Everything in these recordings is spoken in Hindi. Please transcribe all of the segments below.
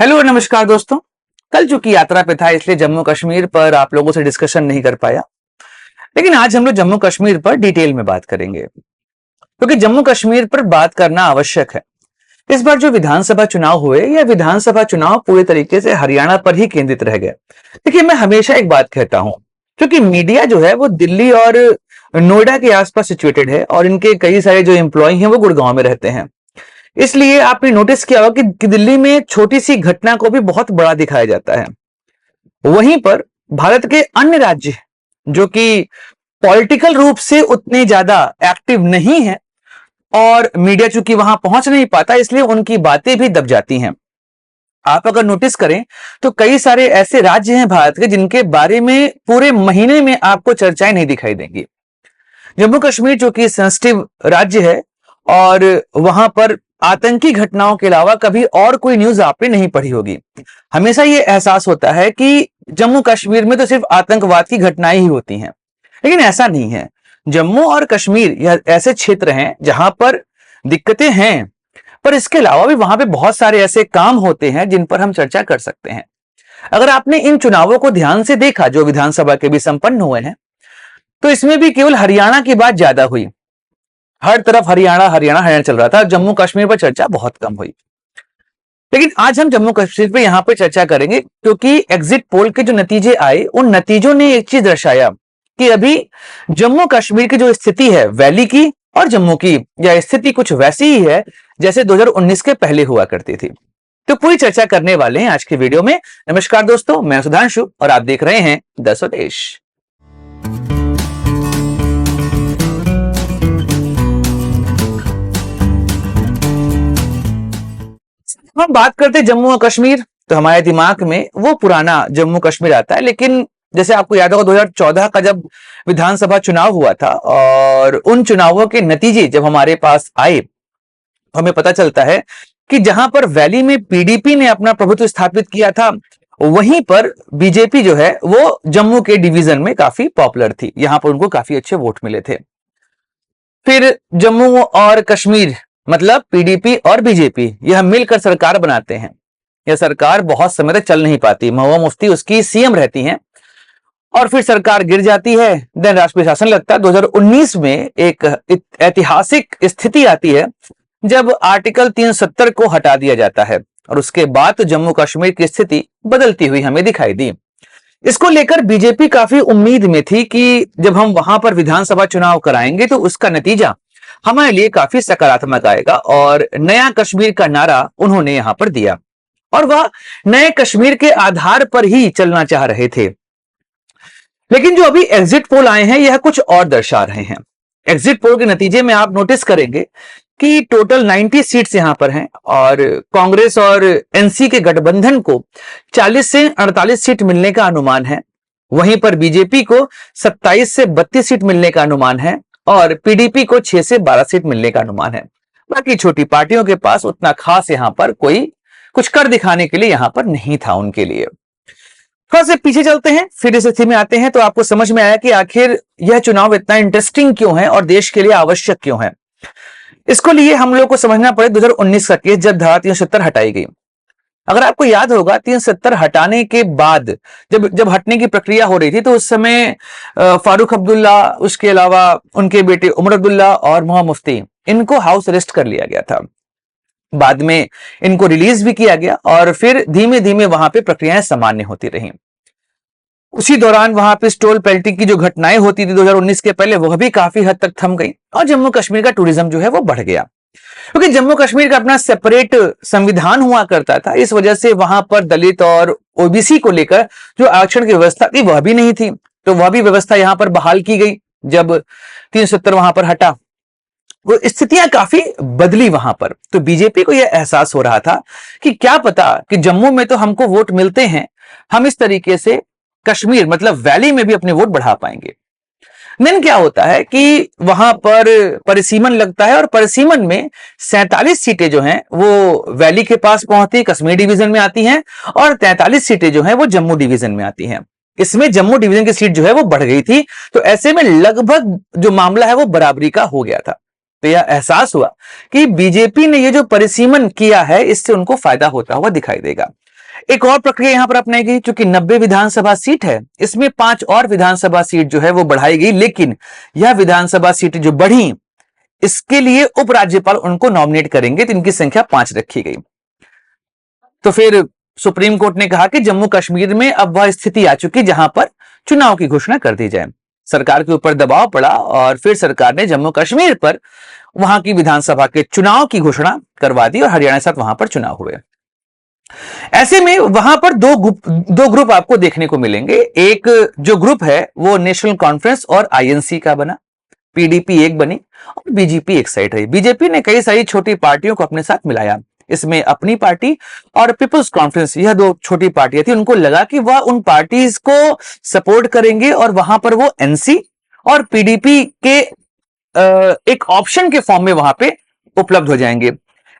हेलो नमस्कार दोस्तों। कल चूंकि यात्रा पे था इसलिए जम्मू कश्मीर पर आप लोगों से डिस्कशन नहीं कर पाया, लेकिन आज हम लोग जम्मू कश्मीर पर डिटेल में बात करेंगे क्योंकि जम्मू कश्मीर पर बात करना आवश्यक है। इस बार जो विधानसभा चुनाव हुए या विधानसभा चुनाव पूरे तरीके से हरियाणा पर ही केंद्रित रह गए। देखिए, मैं हमेशा एक बात कहता हूं, क्योंकि मीडिया जो है वो दिल्ली और नोएडा के आसपास सिचुएटेड है और इनके कई सारे जो एम्प्लॉय हैं वो गुड़गांव में रहते हैं। इसलिए आपने नोटिस किया होगा कि दिल्ली में छोटी सी घटना को भी बहुत बड़ा दिखाया जाता है। वहीं पर भारत के अन्य राज्य जो कि पॉलिटिकल रूप से उतने ज्यादा एक्टिव नहीं है और मीडिया चूंकि वहां पहुंच नहीं पाता, इसलिए उनकी बातें भी दब जाती हैं। आप अगर नोटिस करें तो कई सारे ऐसे राज्य हैं भारत के जिनके बारे में पूरे महीने में आपको चर्चाएं नहीं दिखाई देंगी। जम्मू कश्मीर जो कि सेंसिटिव राज्य है और वहां पर आतंकी घटनाओं के अलावा कभी और कोई न्यूज आपने नहीं पढ़ी होगी। हमेशा ये एहसास होता है कि जम्मू कश्मीर में तो सिर्फ आतंकवाद की घटनाएं ही होती हैं, लेकिन ऐसा नहीं है। जम्मू और कश्मीर यह ऐसे क्षेत्र हैं जहां पर दिक्कतें हैं, पर इसके अलावा भी वहां पे बहुत सारे ऐसे काम होते हैं जिन पर हम चर्चा कर सकते हैं। अगर आपने इन चुनावों को ध्यान से देखा जो विधानसभा के भी संपन्न हुए हैं, तो इसमें भी केवल हरियाणा की बात ज्यादा हुई। हर तरफ हरियाणा हरियाणा हरियाणा चल रहा था, जम्मू कश्मीर पर चर्चा बहुत कम हुई। लेकिन आज हम जम्मू कश्मीर पे यहां पर चर्चा करेंगे क्योंकि एग्जिट पोल के जो नतीजे आए, उन नतीजों ने एक चीज दर्शाया कि अभी जम्मू कश्मीर की जो स्थिति है वैली की और जम्मू की, यह स्थिति कुछ वैसी ही है जैसे 2019 के पहले हुआ करती थी। तो पूरी चर्चा करने वाले हैं आज की वीडियो में। नमस्कार दोस्तों, मैं सुधांशु और आप देख रहे हैं द स्वदेश। हम बात करते हैं जम्मू और कश्मीर तो हमारे दिमाग में वो पुराना जम्मू कश्मीर आता है, लेकिन जैसे आपको याद होगा 2014 का जब विधानसभा चुनाव हुआ था और उन चुनावों के नतीजे जब हमारे पास आए, हमें पता चलता है कि जहां पर वैली में पीडीपी ने अपना प्रभुत्व स्थापित किया था, वहीं पर बीजेपी जो है वो जम्मू के डिवीजन में काफी पॉपुलर थी। यहां पर उनको काफी अच्छे वोट मिले थे। फिर जम्मू और कश्मीर मतलब पीडीपी और बीजेपी यह मिलकर सरकार बनाते हैं। यह सरकार बहुत समय तक चल नहीं पाती, महबूबा मुफ्ती उसकी सीएम रहती हैं और फिर सरकार गिर जाती है। देन राष्ट्रीय शासन लगता है। 2019 में एक ऐतिहासिक स्थिति आती है जब आर्टिकल 370 को हटा दिया जाता है और उसके बाद तो जम्मू कश्मीर की स्थिति बदलती हुई हमें दिखाई दी। इसको लेकर बीजेपी काफी उम्मीद में थी कि जब हम वहां पर विधानसभा चुनाव कराएंगे तो उसका नतीजा हमारे लिए काफी सकारात्मक आएगा और नया कश्मीर का नारा उन्होंने यहां पर दिया और वह नए कश्मीर के आधार पर ही चलना चाह रहे थे। लेकिन जो अभी एग्जिट पोल आए हैं यह कुछ और दर्शा रहे हैं। एग्जिट पोल के नतीजे में आप नोटिस करेंगे कि टोटल 90 सीट्स यहां पर हैं और कांग्रेस और एनसी के गठबंधन को 40 से 48 सीट मिलने का अनुमान है। वहीं पर बीजेपी को 27 से 32 सीट मिलने का अनुमान है और पीडीपी को 6 से 12 सीट मिलने का अनुमान है। बाकी छोटी पार्टियों के पास उतना खास यहां पर कोई कुछ कर दिखाने के लिए यहां पर नहीं था उनके लिए। थोड़ा से पीछे चलते हैं, फिर इस स्थिति में आते हैं तो आपको समझ में आया कि आखिर यह चुनाव इतना इंटरेस्टिंग क्यों है और देश के लिए आवश्यक क्यों है। इसको लिए हम लोग को समझना पड़े 2019 का केस जब धारा 370 हटाई गई। अगर आपको याद होगा 370 हटाने के बाद जब हटने की प्रक्रिया हो रही थी तो उस समय फारूक अब्दुल्ला, उसके अलावा उनके बेटे उमर अब्दुल्ला और मोहम्मद मुफ्ती, इनको हाउस अरेस्ट कर लिया गया था। बाद में इनको रिलीज भी किया गया और फिर धीमे धीमे वहां पे प्रक्रियाएं सामान्य होती रहीं। उसी दौरान वहां पे स्टोल पेल्टिंग की जो घटनाएं होती थी 2019 के पहले, वह भी काफी हद तक थम गई और जम्मू कश्मीर का टूरिज्म जो है वो बढ़ गया, क्योंकि जम्मू कश्मीर का अपना सेपरेट संविधान हुआ करता था। इस वजह से वहां पर दलित और ओबीसी को लेकर जो आरक्षण की व्यवस्था थी वह भी नहीं थी, तो वह भी व्यवस्था यहां पर बहाल की गई जब 370 वहां पर हटा। वो स्थितियां काफी बदली वहां पर। तो बीजेपी को यह एहसास हो रहा था कि क्या पता कि जम्मू में तो हमको वोट मिलते हैं, हम इस तरीके से कश्मीर मतलब वैली में भी अपने वोट बढ़ा पाएंगे। देन क्या होता है कि वहां पर परिसीमन लगता है और परिसीमन में 47 सीटें जो हैं वो वैली के पास पहुंचती, कश्मीर डिवीजन में आती हैं और 43 सीटें जो हैं वो जम्मू डिवीजन में आती हैं। इसमें जम्मू डिवीजन की सीट जो है वो बढ़ गई थी, तो ऐसे में लगभग जो मामला है वो बराबरी का हो गया था। तो यह एहसास हुआ कि बीजेपी ने ये जो परिसीमन किया है इससे उनको फायदा होता हुआ दिखाई देगा। एक और प्रक्रिया यहां पर अपनाई गई, क्योंकि 90 विधानसभा सीट है, इसमें 5 और विधानसभा सीट जो है वो बढ़ाई गई, लेकिन यह विधानसभा सीट जो बढ़ी इसके लिए उपराज्यपाल उनको नॉमिनेट करेंगे, तो इनकी संख्या 5 रखी गई। तो फिर सुप्रीम कोर्ट ने कहा कि जम्मू कश्मीर में अब वह स्थिति आ चुकी जहां पर चुनाव की घोषणा कर दी जाए। सरकार के ऊपर दबाव पड़ा और फिर सरकार ने जम्मू कश्मीर पर वहां की विधानसभा के चुनाव की घोषणा करवा दी और हरियाणा के साथ वहां पर चुनाव हुए। ऐसे में वहां पर दो ग्रुप आपको देखने को मिलेंगे। एक जो ग्रुप है वो नेशनल कॉन्फ्रेंस और आईएनसी का बना, पीडीपी एक बनी और बीजेपी एक साइड रही। बीजेपी ने कई सारी छोटी पार्टियों को अपने साथ मिलाया, इसमें अपनी पार्टी और पीपल्स कॉन्फ्रेंस, यह 2 छोटी पार्टियां थी। उनको लगा कि वह उन पार्टीज को सपोर्ट करेंगे और वहां पर वो एनसी और पीडीपी के एक ऑप्शन के फॉर्म में वहां पे उपलब्ध हो जाएंगे।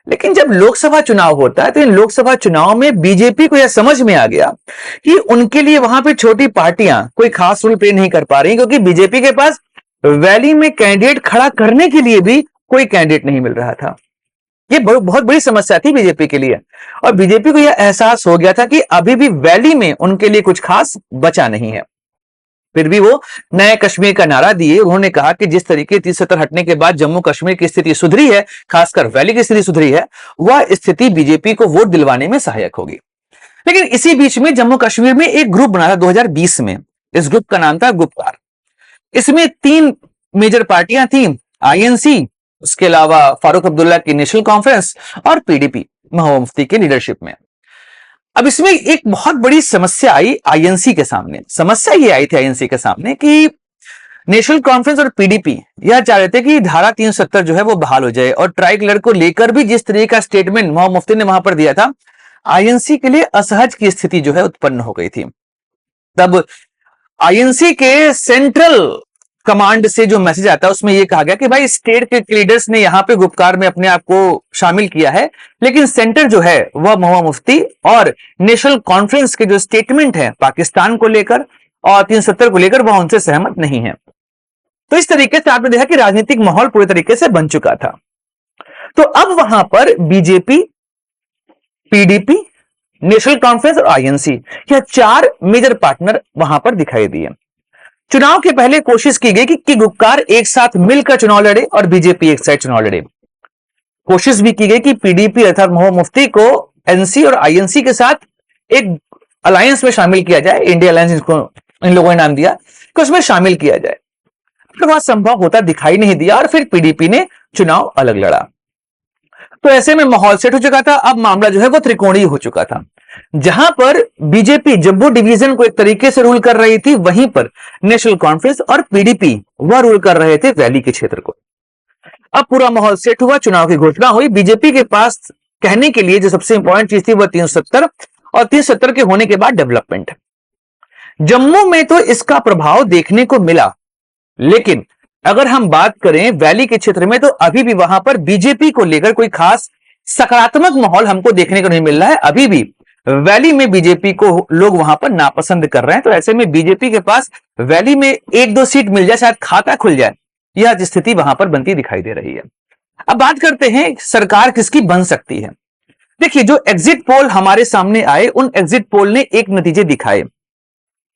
लेकिन जब लोकसभा चुनाव होता है तो इन लोकसभा चुनाव में बीजेपी को यह समझ में आ गया कि उनके लिए वहां पे छोटी पार्टियां कोई खास रोल प्ले नहीं कर पा रही, क्योंकि बीजेपी के पास वैली में कैंडिडेट खड़ा करने के लिए भी कोई कैंडिडेट नहीं मिल रहा था। ये बहुत बड़ी समस्या थी बीजेपी के लिए, और बीजेपी को यह एहसास हो गया था कि अभी भी वैली में उनके लिए कुछ खास बचा नहीं है। फिर भी वो नए कश्मीर का नारा दिए। उन्होंने कहा कि जिस तरीके 370 हटने के बाद जम्मू कश्मीर की स्थिति सुधरी है, खासकर वैली की स्थिति सुधरी है, वह स्थिति बीजेपी को वोट दिलवाने में सहायक होगी। लेकिन इसी बीच में जम्मू कश्मीर में एक ग्रुप बना था 2020 में। इस ग्रुप का नाम था गुप्कार। इसमें 3 मेजर पार्टियां थी, आईएनसी, उसके अलावा फारूक अब्दुल्ला की नेशनल कॉन्फ्रेंस और पीडीपी महबूबा मुफ्ती के लीडरशिप में। अब इसमें एक बहुत बड़ी समस्या आई आईएनसी के सामने। समस्या ये आई थी आईएनसी के सामने कि नेशनल कॉन्फ्रेंस और पीडीपी यह चाह रहे थे कि धारा 370 जो है वो बहाल हो जाए, और ट्राई कलर को लेकर भी जिस तरीके का स्टेटमेंट महबूबा मुफ्ती ने वहां पर दिया था, आईएनसी के लिए असहज की स्थिति जो है उत्पन्न हो गई थी। तब आईएनसी के सेंट्रल कमांड से जो मैसेज आता है उसमें यह कहा गया कि भाई स्टेट के लीडर्स ने यहां पे गुपकार में अपने आप को शामिल किया है, लेकिन सेंटर जो है वह महबूबा मुफ्ती और नेशनल कॉन्फ्रेंस के जो स्टेटमेंट है पाकिस्तान को लेकर और 370 को लेकर वह उनसे सहमत नहीं है। तो इस तरीके से आपने देखा कि राजनीतिक माहौल पूरे तरीके से बन चुका था। तो अब वहां पर बीजेपी, पीडीपी, नेशनल कॉन्फ्रेंस और आईएनसी, यह 4 मेजर पार्टनर वहां पर दिखाई दिए। चुनाव के पहले कोशिश की गई कि गुपकार एक साथ मिलकर चुनाव लड़े और बीजेपी एक साइड चुनाव लड़े। कोशिश भी की गई कि पीडीपी अर्थात महबूबा मुफ्ती को एनसी और आईएनसी के साथ एक अलायंस में शामिल किया जाए, इंडिया अलायंस इसको इन लोगों ने नाम दिया, कि उसमें शामिल किया जाए। तो वह संभव होता दिखाई नहीं दिया और फिर पीडीपी ने चुनाव अलग लड़ा। तो ऐसे में माहौल सेट हो चुका था। अब मामला जो है वो त्रिकोणीय हो चुका था। जहां पर बीजेपी जम्मू डिवीजन को एक तरीके से रूल कर रही थी, वहीं पर नेशनल कॉन्फ्रेंस और पीडीपी वह रूल कर रहे थे वैली के क्षेत्र को। अब पूरा माहौल सेट हुआ, चुनाव की घोषणा हुई। बीजेपी के पास कहने के लिए जो सबसे इंपॉर्टेंट चीज थी वह 370 और 370 के होने के बाद डेवलपमेंट। जम्मू में तो इसका प्रभाव देखने को मिला, लेकिन अगर हम बात करें वैली के क्षेत्र में तो अभी भी वहां पर बीजेपी को लेकर कोई खास सकारात्मक माहौल हमको देखने को नहीं मिल रहा है। अभी भी वैली में बीजेपी को लोग वहां पर नापसंद कर रहे हैं। तो ऐसे में बीजेपी के पास वैली में 1-2 सीट मिल जाए, शायद खाता खुल जाए, यह स्थिति वहां पर बनती दिखाई दे रही है। अब बात करते हैं सरकार किसकी बन सकती है। देखिए, जो एग्जिट पोल हमारे सामने आए, उन एग्जिट पोल ने एक नतीजे दिखाए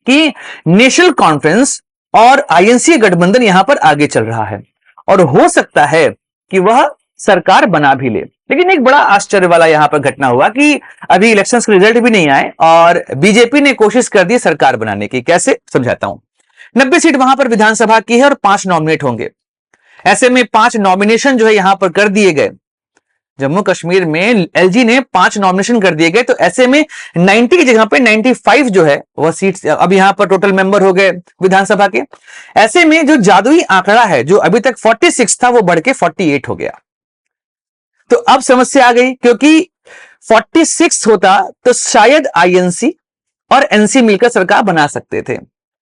कि नेशनल कॉन्फ्रेंस और आईएनसी गठबंधन यहां पर आगे चल रहा है और हो सकता है कि वह सरकार बना भी ले। लेकिन एक बड़ा आश्चर्य वाला यहां पर घटना हुआ कि अभी इलेक्शंस के रिजल्ट भी नहीं आए और बीजेपी ने कोशिश कर दी सरकार बनाने की। कैसे, समझाता हूं। 90 सीट वहां पर विधानसभा की है और 5 नॉमिनेट होंगे। ऐसे में 5 नॉमिनेशन जो है यहां पर कर दिए गए। जम्मू कश्मीर में एलजी ने 5 नॉमिनेशन कर दिए गए। तो ऐसे में 90 की जगह पे 95 जो है वह सीट अब यहां पर टोटल मेंबर हो गए विधानसभा के। ऐसे में जो जादुई आंकड़ा है जो अभी तक 46 था वो बढ़ के 48 हो गया। तो अब समस्या आ गई, क्योंकि 46 होता तो शायद आईएनसी और एनसी मिलकर सरकार बना सकते थे,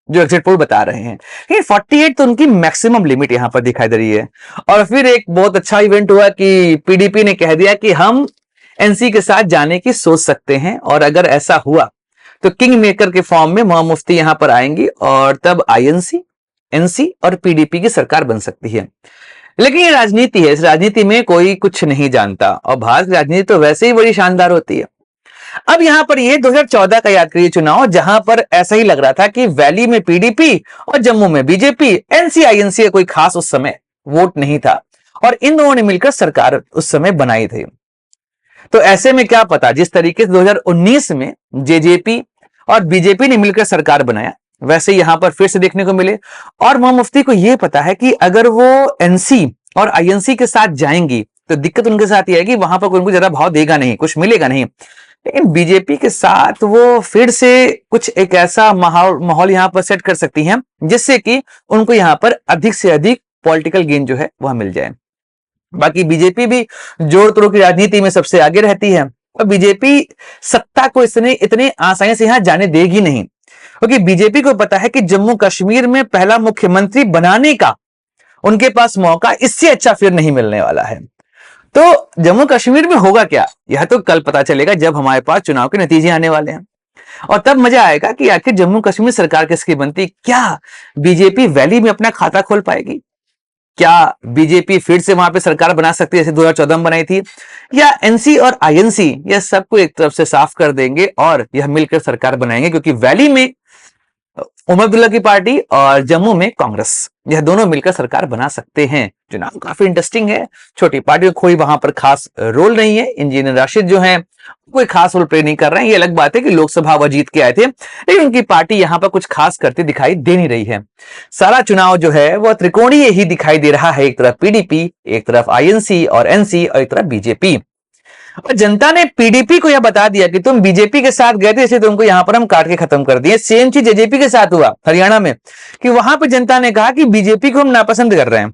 जो एग्जिट पोल बता रहे हैं। लेकिन 48 तो उनकी मैक्सिमम लिमिट यहां पर दिखाई दे रही है। और फिर एक बहुत अच्छा इवेंट हुआ कि पीडीपी ने कह दिया कि हम एनसी के साथ जाने की सोच सकते हैं, और अगर ऐसा हुआ तो किंग मेकर के फॉर्म में महबूबा मुफ्ती यहां पर आएंगी और तब आईएनसी, एनसी और पीडीपी की सरकार बन सकती है। लेकिन ये राजनीति है, इस राजनीति में कोई कुछ नहीं जानता और भारत की राजनीति तो वैसे ही बड़ी शानदार होती है। अब यहां पर ये 2014 का याद करिए चुनाव, जहां पर ऐसा ही लग रहा था कि वैली में पीडीपी और जम्मू में बीजेपी, एनसी आईएनसी का कोई खास उस समय वोट नहीं था और इन दोनों ने मिलकर सरकार उस समय बनाई थी। तो ऐसे में क्या पता, जिस तरीके से 2019 में जेजेपी और बीजेपी ने मिलकर सरकार बनाया, वैसे यहां पर फिर से देखने को मिले। और मोहम्मद मुफ्ती को यह पता है कि अगर वो एनसी और आईएनसी के साथ जाएंगी तो दिक्कत उनके साथ यह है कि वहां पर कोई उनको ज्यादा भाव देगा नहीं, कुछ मिलेगा नहीं। लेकिन बीजेपी के साथ वो फिर से कुछ एक ऐसा माहौल यहां पर सेट कर सकती हैं जिससे कि उनको यहां पर अधिक से अधिक पॉलिटिकल गेन जो है वह मिल जाए। बाकी बीजेपी भी जोड़ तोड़ की राजनीति में सबसे आगे रहती है और बीजेपी सत्ता को इतने आसानी से यहां जाने देगी नहीं, क्योंकि बीजेपी को पता है कि जम्मू कश्मीर में पहला मुख्यमंत्री बनाने का उनके पास मौका इससे अच्छा फिर नहीं मिलने वाला है। तो जम्मू कश्मीर में होगा क्या, यह तो कल पता चलेगा जब हमारे पास चुनाव के नतीजे आने वाले हैं और तब मजा आएगा कि आखिर जम्मू कश्मीर सरकार किसकी बनती। क्या बीजेपी वैली में अपना खाता खोल पाएगी? क्या बीजेपी फिर से वहां पे सरकार बना सकती है जैसे 2014 में बनाई थी, या एनसी और आईएनसी यह सबको एक तरफ से साफ कर देंगे और यह मिलकर सरकार बनाएंगे? क्योंकि वैली में उमर अब्दुल्ला की पार्टी और जम्मू में कांग्रेस, यह दोनों मिलकर सरकार बना सकते हैं। चुनाव काफी इंटरेस्टिंग है। छोटी पार्टियों कोई वहां पर खास रोल नहीं है, इंजीनियर राशिद जो हैं कोई खास रोल प्ले नहीं कर रहे हैं। ये अलग बात है कि लोकसभा वह जीत के आए थे, लेकिन उनकी पार्टी यहां पर कुछ खास करती दिखाई दे नहीं रही है। सारा चुनाव जो है वह त्रिकोणीय ही दिखाई दे रहा है, एक तरफ पीडीपी, एक तरफ आईएनसी और एनसी और एक तरफ बीजेपी। और जनता ने पीडीपी को यह बता दिया कि तुम बीजेपी के साथ गए थे इसलिए तुमको यहां पर हम काट के खत्म कर दिए। सेम चीज जेजेपी के साथ हुआ हरियाणा में कि वहां पर जनता ने कहा कि बीजेपी को हम नापसंद कर रहे हैं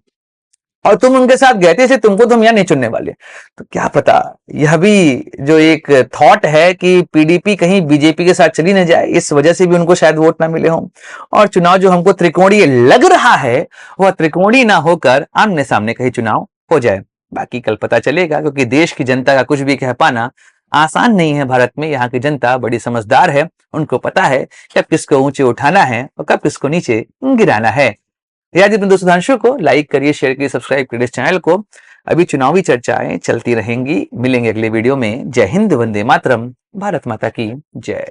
और तुम उनके साथ गए थे इसलिए तुमको तो हम यहां नहीं चुनने वाले। तो क्या पता यह भी जो एक थॉट है कि पीडीपी कहीं बीजेपी के साथ चली न जाए, इस वजह से भी उनको शायद वोट ना मिले हों और चुनाव जो हमको त्रिकोणीय लग रहा है वह त्रिकोणीय ना होकर आमने सामने कहीं चुनाव हो जाए। बाकी कल पता चलेगा, क्योंकि देश की जनता का कुछ भी कह पाना आसान नहीं है। भारत में यहाँ की जनता बड़ी समझदार है, उनको पता है कब किसको ऊंचे उठाना है और कब किसको नीचे गिराना है। याद अपने दोस्त सुधांशु को लाइक करिए, शेयर करिए, सब्सक्राइब करिए इस चैनल को। अभी चुनावी चर्चाएं चलती रहेंगी। मिलेंगे अगले वीडियो में। जय हिंद, वंदे मातरम, भारत माता की जय।